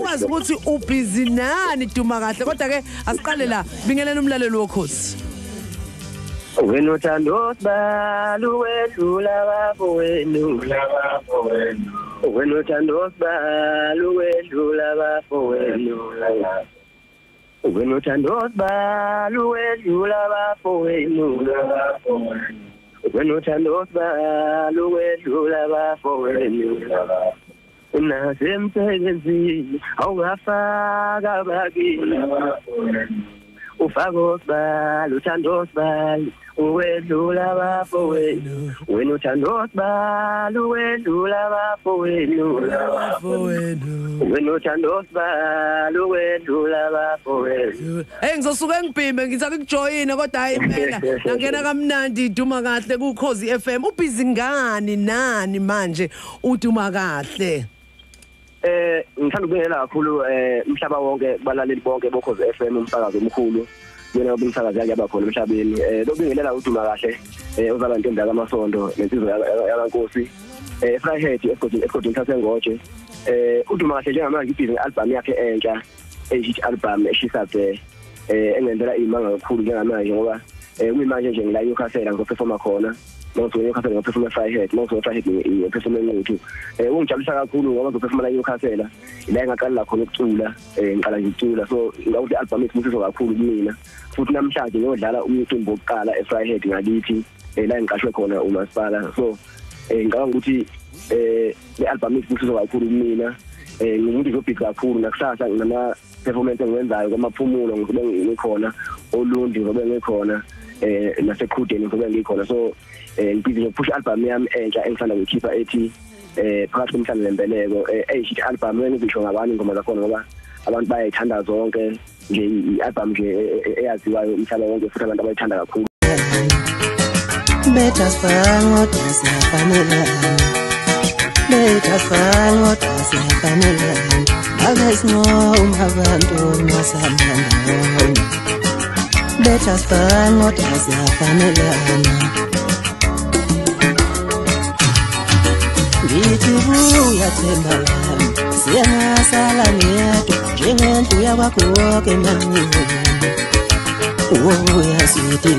ukwazi ukuthi ubhizi nani Duma Kahle kodwa ke asiqale la bingelena umlaleli wokhosi Wena uthando sibalu wedlula bafowenu Wena uthando sibalu wedlula bafowenu Wena uthando sibalu wedlula bafowenu Wena uthando sibalu wedlula bafowenu Unasemsebenzini awungafaka bakini Ufako sibalu uthando sibalu uwedlula bafowenu wena uthando sibalu uwedlula bafowenu wena uthando sibalu uwedlula bafowenu Hey ngizosuka ngibhime ngithi akujoyine kodwa hayi impela ngangena kamnandi Duma Kahle ku Khosi FM ubhizi ngani nani manje uDuma Kahle ngithanda ukubingelela kakhulu umhlaba wonke balaleli bonke bokhozi FM umsakazo omkhulu yena ubumsakazi yake abakhona emhlabeni lokubingelela uDuma Kahle uzaba intombi yakaMasondo nensizwa yakankosi Fryhead esigodini sasengoje uDuma Kahle njengamanje ibhizinisi album yakhe entsha eyithi album eshisa engenzela imanga kakhulu njengamanje ngoba kuyimanje nje ngila eNewcastle ngizoperforma khona Mawuthi eNewcastle ngizoperforma Fryhead mawuthi Fryhead ngizoperforma eNewcastle ungijabulisa kakhulu ngoba ngizoperforma la eNewcastle ila engaqala khona ukucula ngiqala nje ukucula so ngawuthi album ethu kakhulu kumina futhi namhlanje ngiyodlala umcimbi wokuqala eFryhead ngalithi la engiqashwe khona uMasipala so ngicabanga ukuthi le album ethu kakhulu kumina ngumuntu uzobhika kakhulu nakusasa nginama performance engiwenzayo kwamaphumulo ngizobe ngikhona olundi ngizobe ngikhona naseqhudeni ngizobe ngikhona so ngibhizi ngipusha album yami entsha engisanda ukukhipha ethi phakathi komhlanje nembeleko eyithi album engizisho ngabani ingoma zakhona ngoba abantu bayayithanda zonke nje i-album nje eyaziwayo umhlaba wonke futhi abantu abayithanda kakhulu Better spango tasiyafanelana Better spango tasiyafanelana Agasno abantu masamandawona Better spango tasiyafanelana Ngithi uyathemba lami siyangasala ngedwa njengendlu yakwakho ke manje uyasithi